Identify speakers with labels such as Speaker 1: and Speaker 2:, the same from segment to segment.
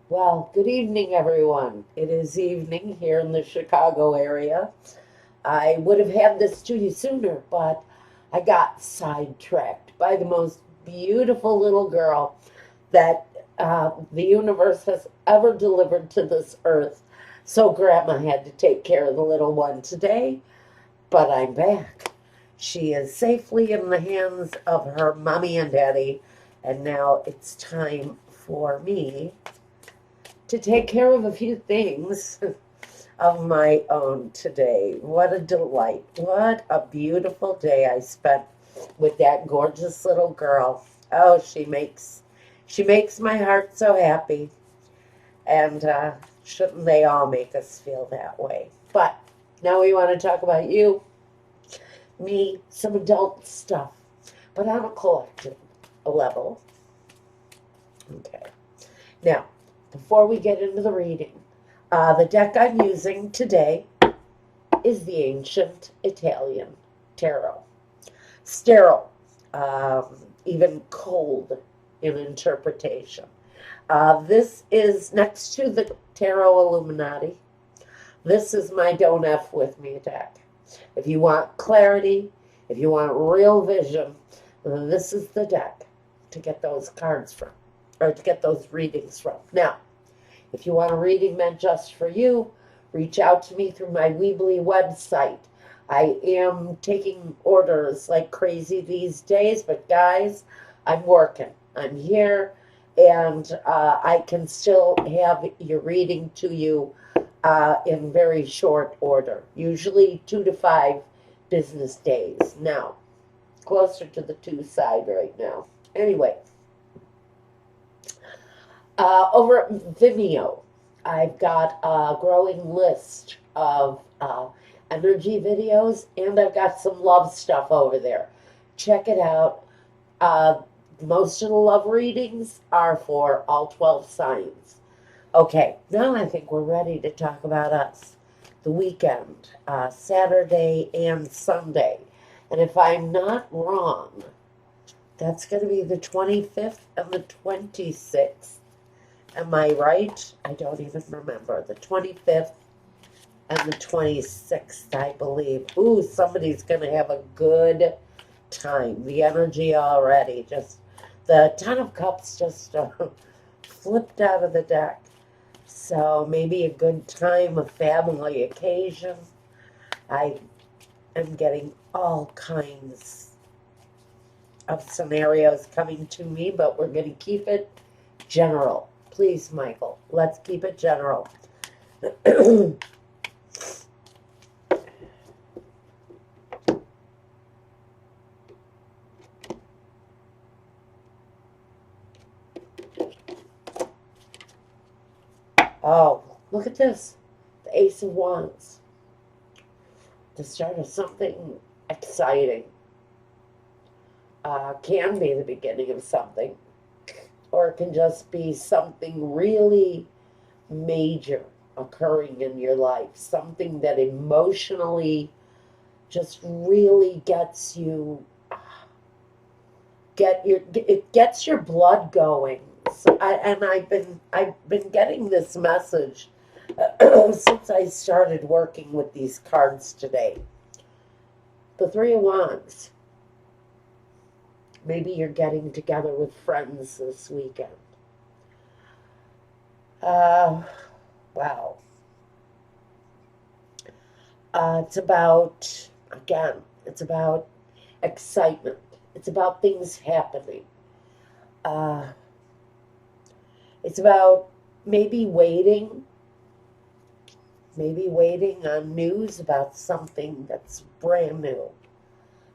Speaker 1: Well, good evening, everyone. It is evening here in the Chicago area. I would have had this to you sooner, but I got sidetracked by the most beautiful little girl that the universe has ever delivered to this earth. So, Grandma had to take care of the little one today, but I'm back. She is safely in the hands of her mommy and daddy, and now it's time for me to take care of a few things of my own today. What a delight. What a beautiful day I spent with that gorgeous little girl. Oh, she makes my heart so happy. And shouldn't they all make us feel that way? But now we want to talk about you, me, some adult stuff, but on a collective level. Okay. Now, before we get into the reading, the deck I'm using today is the ancient Italian tarot. Sterile, even cold in interpretation. This is next to the Tarot Illuminati. This is my Don't F With Me deck. If you want clarity, if you want real vision, then this is the deck to get those cards from, or to get those readings from. Now, if you want a reading meant just for you, reach out to me through my Weebly website. I am taking orders like crazy these days, but guys, I'm working. I'm here, and I can still have your reading to you in very short order, usually 2 to 5 business days. Now, closer to the 2 side right now. Anyway, over at Vimeo, I've got a growing list of energy videos, and I've got some love stuff over there. Check it out. Uh, Most of the love readings are for all 12 signs. Okay, now I think we're ready to talk about us. The weekend, Saturday and Sunday. And if I'm not wrong, that's going to be the 25th and the 26th. Am I right? I don't even remember. The 25th and the 26th, I believe. Ooh, somebody's going to have a good time. The energy already. Just the Ten of Cups just flipped out of the deck. So maybe a good time, a family occasion. I am getting all kinds of scenarios coming to me, but we're going to keep it general. Please, Michael, let's keep it general. Oh, look at this. The Ace of Wands. The start of something exciting. Can be the beginning of something, or it can just be something really major occurring in your life. Something that emotionally just really gets you, it gets your blood going. So I've been getting this message since I started working with these cards today. The Three of Wands. Maybe you're getting together with friends this weekend. Uh, wow. It's about, again, it's about excitement. It's about things happening. Uh, it's about maybe waiting, maybe waiting on news about something that's brand new.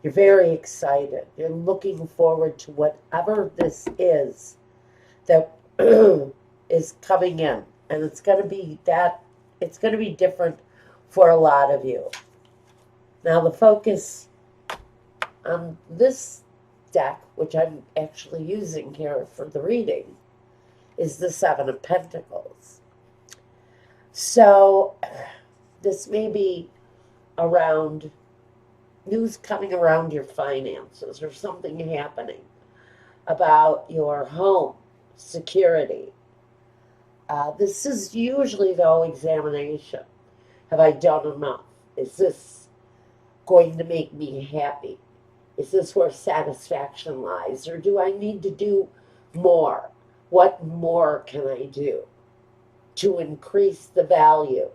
Speaker 1: You're very excited. You're looking forward to whatever this is that is coming in. And it's going to be different for a lot of you. Now, the focus on this deck, which I'm actually using here for the reading, is the Seven of Pentacles. So, this may be around news coming around your finances or something happening about your home security. This is usually, though, examination. Have I done enough? Is this going to make me happy? Is this where satisfaction lies? Or do I need to do more? What more can I do to increase the value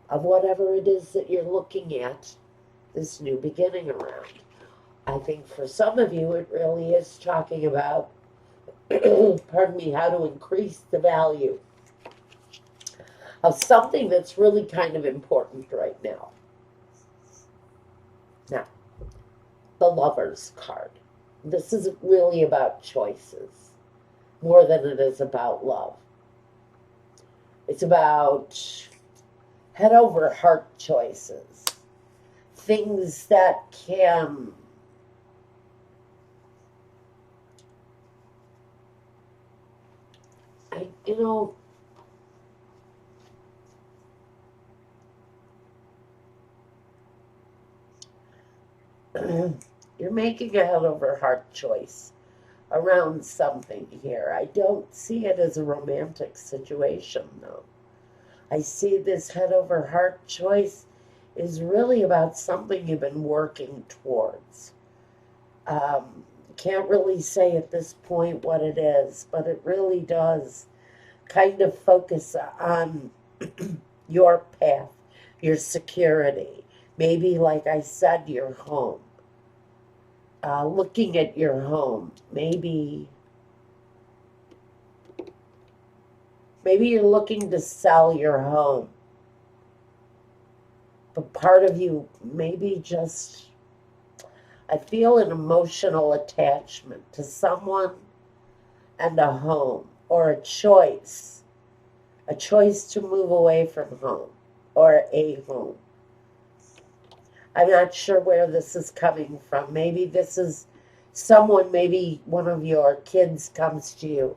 Speaker 1: of whatever it is that you're looking at this new beginning around? I think for some of you, it really is talking about, pardon me, how to increase the value of something that's really kind of important right now. Now, the Lover's card. This is really about choices more than it is about love. It's about head over heart choices, things that can you know, you're making a head over heart choice around something here. I don't see it as a romantic situation, though. I see this head over heart choice is really about something you've been working towards. Can't really say at this point what it is, but it really does kind of focus on your path, your security. Maybe, like I said, your home. Looking at your home. Maybe you're looking to sell your home. But part of you maybe just, I feel an emotional attachment to someone and a home, or a choice to move away from home or a home. I'm not sure where this is coming from. Maybe this is someone, maybe one of your kids comes to you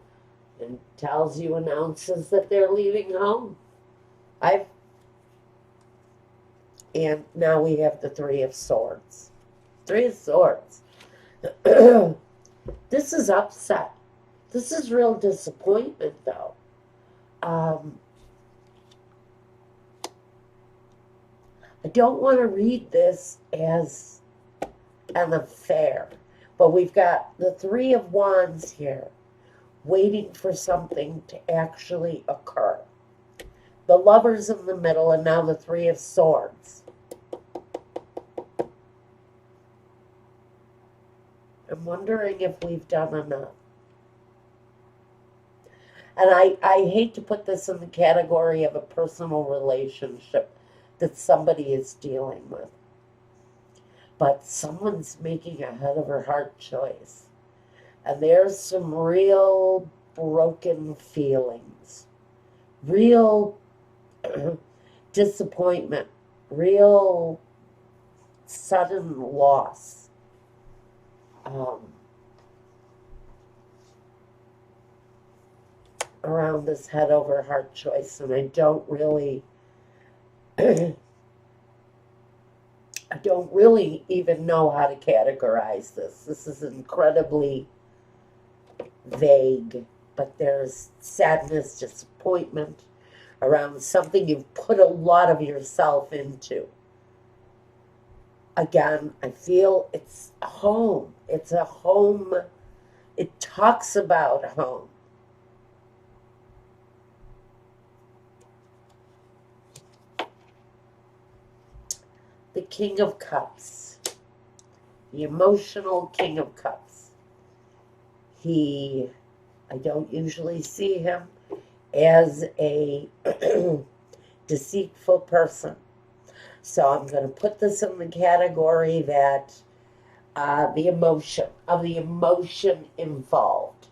Speaker 1: and tells you, announces that they're leaving home. And now we have the Three of Swords. Three of Swords. This is upset. This is real disappointment, though. I don't want to read this as an affair, but we've got the Three of Wands here, waiting for something to actually occur. The Lover's in the middle, and now the Three of Swords. I'm wondering if we've done enough. And I hate to put this in the category of a personal relationship that somebody is dealing with. But someone's making a head over heart choice. And there's some real broken feelings, real disappointment, real sudden loss. Around this head over heart choice, and I don't really even know how to categorize this. This is incredibly vague, but there's sadness, disappointment around something you've put a lot of yourself into. Again, I feel it's a home. It's a home. It talks about home. The King of Cups, the emotional King of Cups. I don't usually see him as a deceitful person. So I'm going to put this in the category that the emotion involved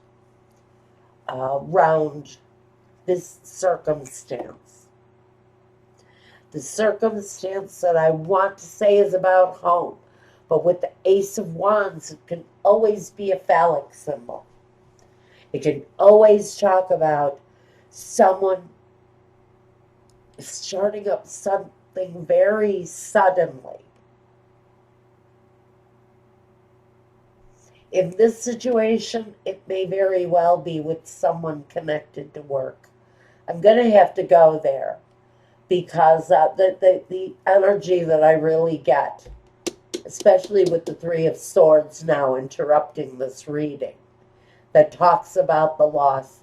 Speaker 1: around this circumstance. The circumstance that I want to say is about home, but with the Ace of Wands, it can always be a phallic symbol. It can always talk about someone starting up something very suddenly. In this situation, it may very well be with someone connected to work. I'm going to have to go there because the energy that I really get, especially with the Three of Swords now interrupting this reading, that talks about the loss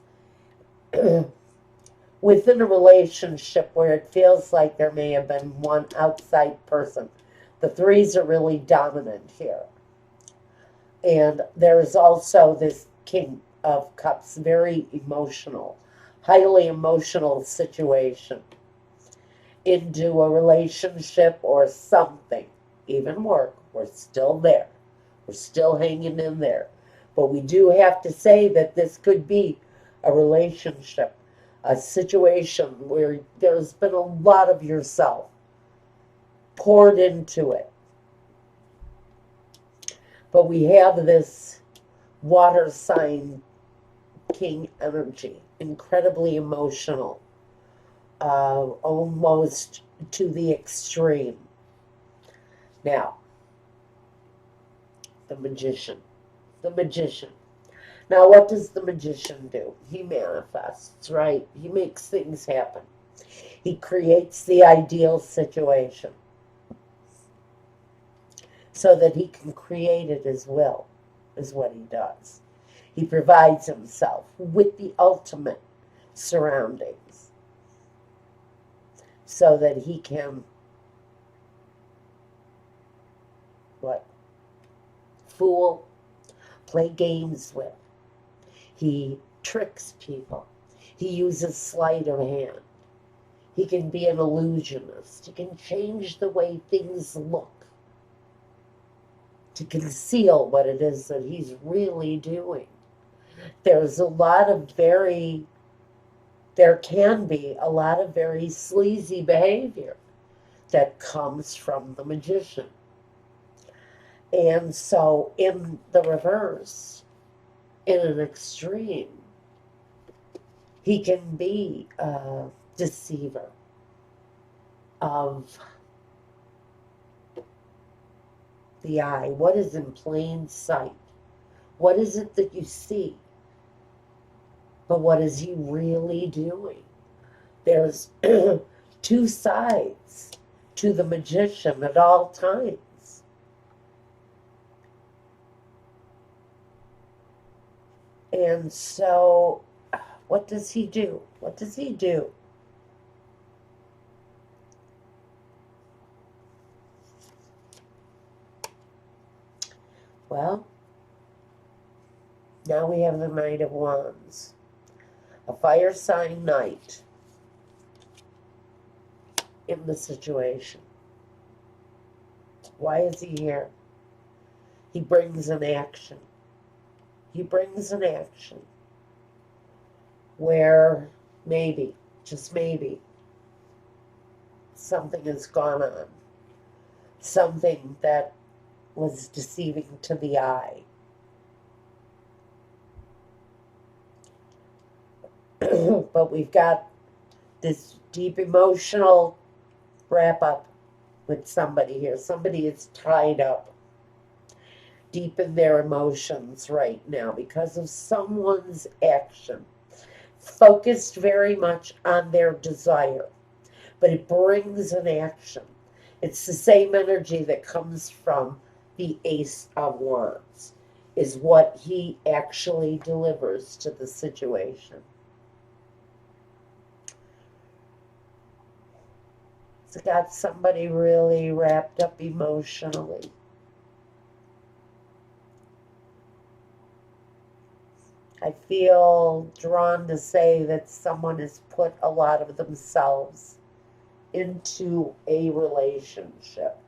Speaker 1: within a relationship where it feels like there may have been one outside person. The threes are really dominant here. And there's also this King of Cups, very emotional, highly emotional situation into a relationship or something, even work. We're still there. We're still hanging in there. But we do have to say that this could be a relationship, a situation where there's been a lot of yourself poured into it. But we have this water sign king energy, incredibly emotional, almost to the extreme. Now, the magician. The magician. Now, what does the magician do? He manifests, right? He makes things happen. He creates the ideal situation so that he can create it as will, is what he does. He provides himself with the ultimate surroundings so that he can, what? Fool, play games with. He tricks people. He uses sleight of hand. He can be an illusionist. He can change the way things look to conceal what it is that he's really doing. There can be a lot of very sleazy behavior that comes from the magician. And so in the reverse, in an extreme, he can be a deceiver of the eye. What is in plain sight? What is it that you see? But what is he really doing? There's two sides to the magician at all times. And so, what does he do? What does he do? Well, now we have the Knight of Wands, a fire sign knight in the situation. Why is he here? He brings an action. He brings an action where maybe, just maybe, something has gone on. Something that was deceiving to the eye. But we've got this deep emotional wrap up with somebody here. Somebody is tied up deep in their emotions right now because of someone's action, focused very much on their desire, but it brings an action. It's the same energy that comes from the Ace of Wands, is what he actually delivers to the situation. It's got somebody really wrapped up emotionally. I feel drawn to say that someone has put a lot of themselves into a relationship.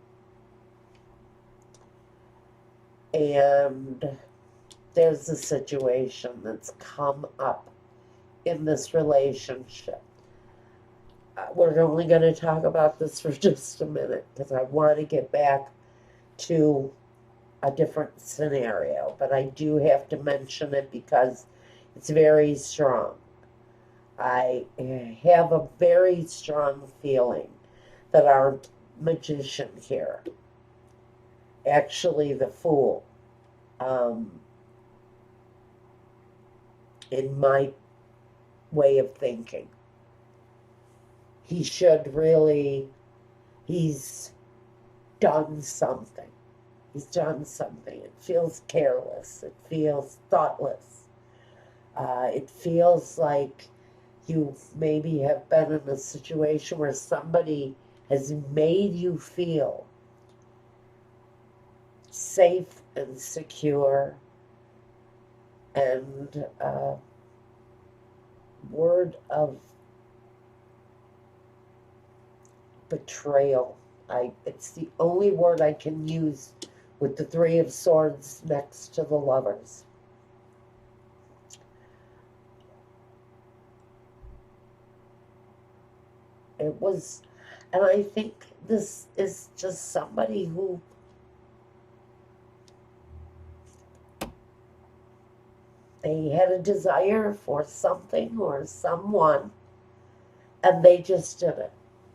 Speaker 1: And there's a situation that's come up in this relationship. We're only going to talk about this for just a minute because I want to get back to a different scenario, but I do have to mention it because it's very strong. I have a very strong feeling that our magician here, actually the Fool, in my way of thinking. He should really, he's done something. He's done something. It feels careless. It feels thoughtless. It feels like you maybe have been in a situation where somebody has made you feel safe and secure, and word of betrayal. It's the only word I can use with the Three of Swords next to the Lovers. It was, and I think this is just somebody who they had a desire for something or someone, and they just did it.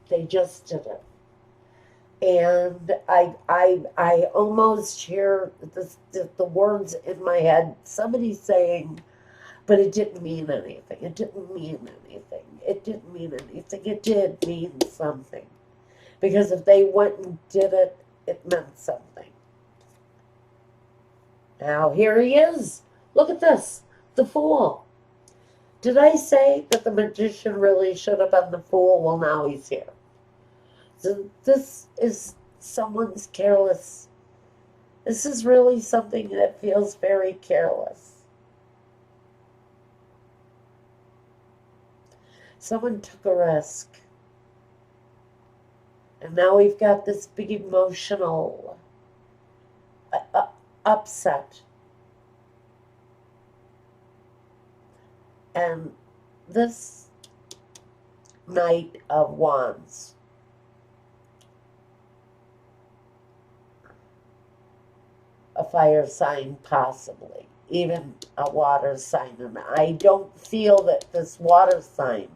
Speaker 1: They just did it. And I almost hear the words in my head, somebody saying, but it didn't mean anything. It didn't mean anything. It didn't mean anything. It did mean something. Because if they went and did it, it meant something. Now, here he is. Look at this. The Fool. Did I say that the Magician really should have been the Fool? Well, now he's here. So this is someone's careless. This is really something that feels very careless. Someone took a risk. And now we've got this big emotional upset. And this Knight of Wands, a fire sign possibly, even a water sign. And I don't feel that this water sign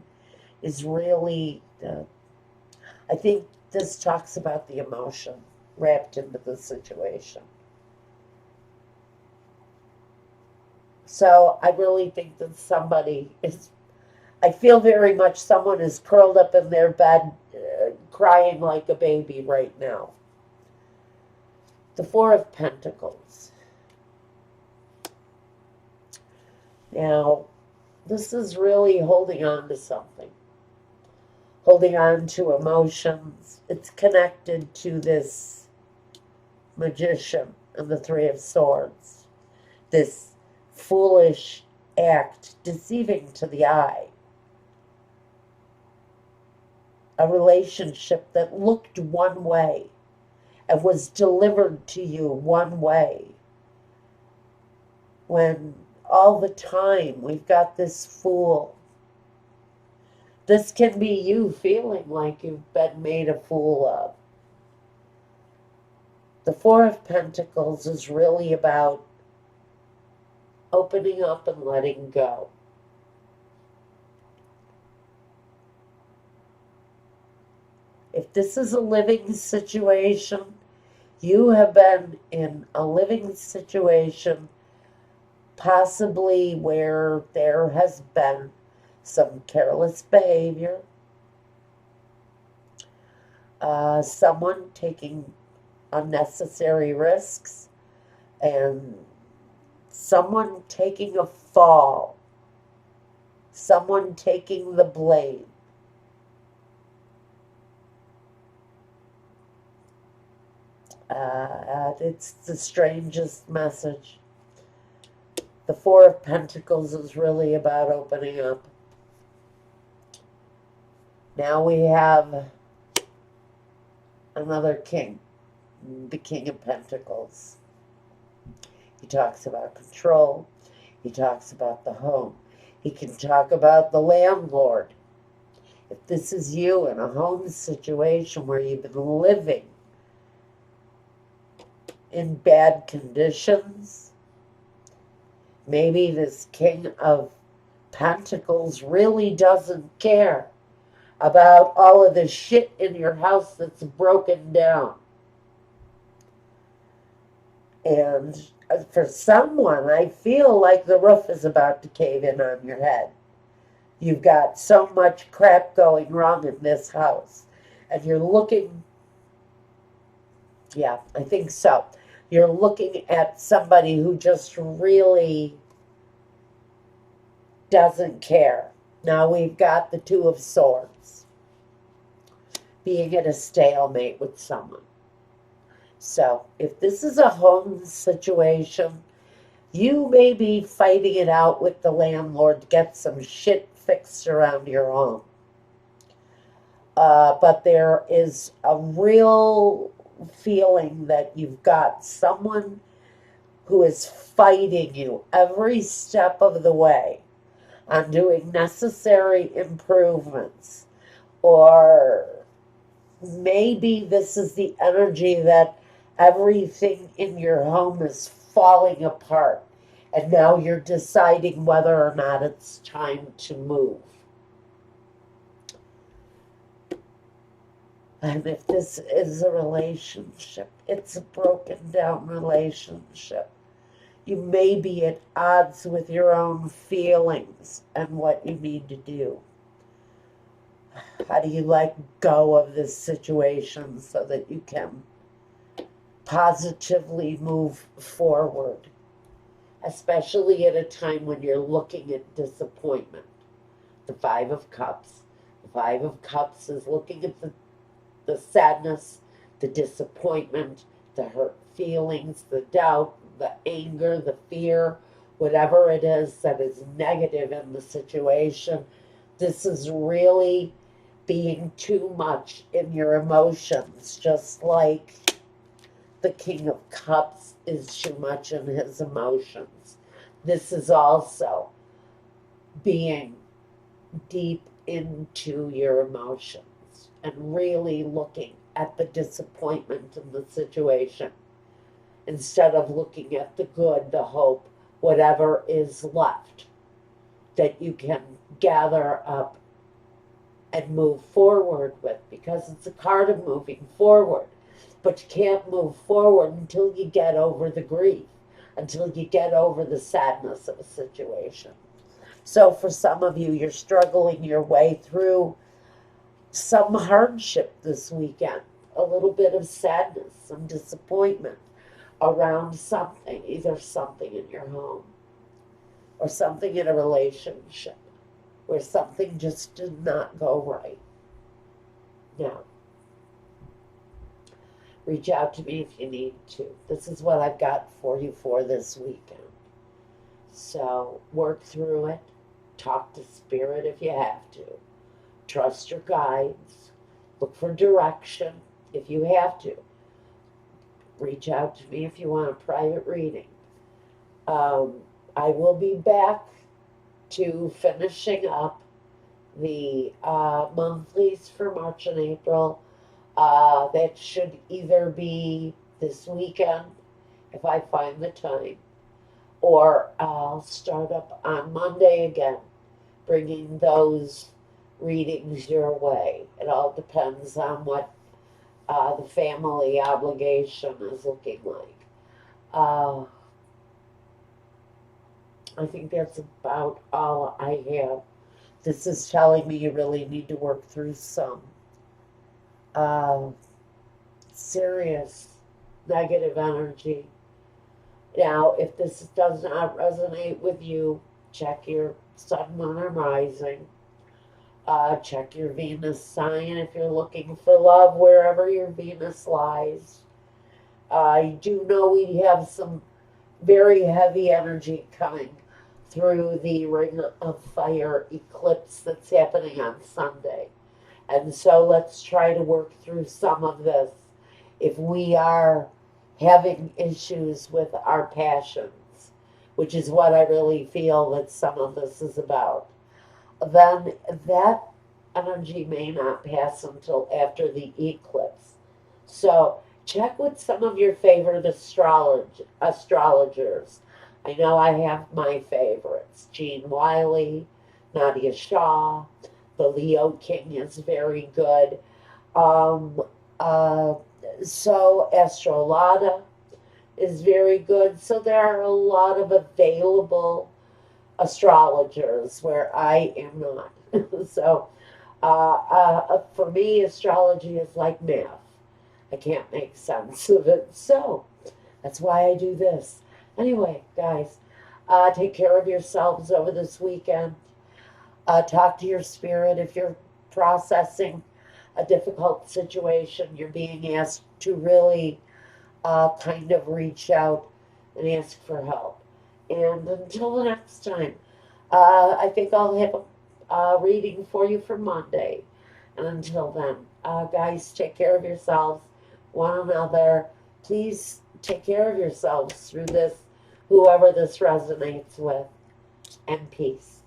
Speaker 1: is really, I think this talks about the emotion wrapped into the situation. So I really think that somebody is, I feel very much someone is curled up in their bed crying like a baby right now. The Four of Pentacles. Now, this is really holding on to something. Holding on to emotions. It's connected to this Magician and the Three of Swords. This foolish act, deceiving to the eye. A relationship that looked one way and was delivered to you one way. When all the time we've got this Fool. This can be you feeling like you've been made a fool of. The Four of Pentacles is really about opening up and letting go. If this is a living situation, you have been in a living situation possibly where there has been some careless behavior, someone taking unnecessary risks, and someone taking a fall, someone taking the blame. It's the strangest message. The Four of Pentacles is really about opening up. Now we have another king, the King of Pentacles. He talks about control. He talks about the home. He can talk about the landlord. If this is you in a home situation where you've been living in bad conditions, maybe this King of Pentacles really doesn't care about all of the shit in your house that's broken down. And for someone, I feel like the roof is about to cave in on your head. You've got so much crap going wrong in this house. And you're looking, yeah, I think so. You're looking at somebody who just really doesn't care. Now we've got the Two of Swords, being at a stalemate with someone. So if this is a home situation, you may be fighting it out with the landlord to get some shit fixed around your home. But there is a real feeling that you've got someone who is fighting you every step of the way on doing necessary improvements. Or maybe this is the energy that everything in your home is falling apart, and now you're deciding whether or not it's time to move. And if this is a relationship, it's a broken down relationship. You may be at odds with your own feelings and what you need to do. How do you let go of this situation so that you can positively move forward, especially at a time when you're looking at disappointment? The Five of Cups. The Five of Cups is looking at the sadness, the disappointment, the hurt feelings, the doubt, the anger, the fear, whatever it is that is negative in the situation. This is really being too much in your emotions, just like the King of Cups is too much in his emotions. This is also being deep into your emotions and really looking at the disappointment in the situation instead of looking at the good, the hope, whatever is left that you can gather up and move forward with, because it's a card of moving forward. But you can't move forward until you get over the grief, until you get over the sadness of a situation. So for some of you, you're struggling your way through some hardship this weekend, a little bit of sadness, some disappointment around something, either something in your home or something in a relationship where something just did not go right. Now, reach out to me if you need to. This is what I've got for you for this weekend. So work through it. Talk to Spirit if you have to. Trust your guides. Look for direction if you have to. Reach out to me if you want a private reading. I will be back to finishing up the monthlies for March and April. That should either be this weekend, if I find the time, or I'll start up on Monday again, bringing those readings your way. It all depends on what the family obligation is looking like. I think that's about all I have. This is telling me you really need to work through some serious negative energy. Now, if this does not resonate with you, check your sun, moon, and rising. Check your Venus sign if you're looking for love wherever your Venus lies. I do know we have some very heavy energy coming through the Ring of Fire eclipse that's happening on Sunday. And so let's try to work through some of this. If we are having issues with our passions, which is what I really feel that some of this is about, then that energy may not pass until after the eclipse. So check with some of your favorite astrologers. I know I have my favorites. Jean Wiley, Nadia Shaw, the Leo King is very good. So Astrolada is very good. So there are a lot of available astrologers where I am not. So for me, astrology is like math. I can't make sense of it. So that's why I do this. Anyway, guys, take care of yourselves over this weekend. Talk to your spirit if you're processing a difficult situation. You're being asked to really kind of reach out and ask for help. And until the next time, I think I'll have a reading for you for Monday. And until then, guys, take care of yourselves, one another. Please take care of yourselves through this, whoever this resonates with, and peace.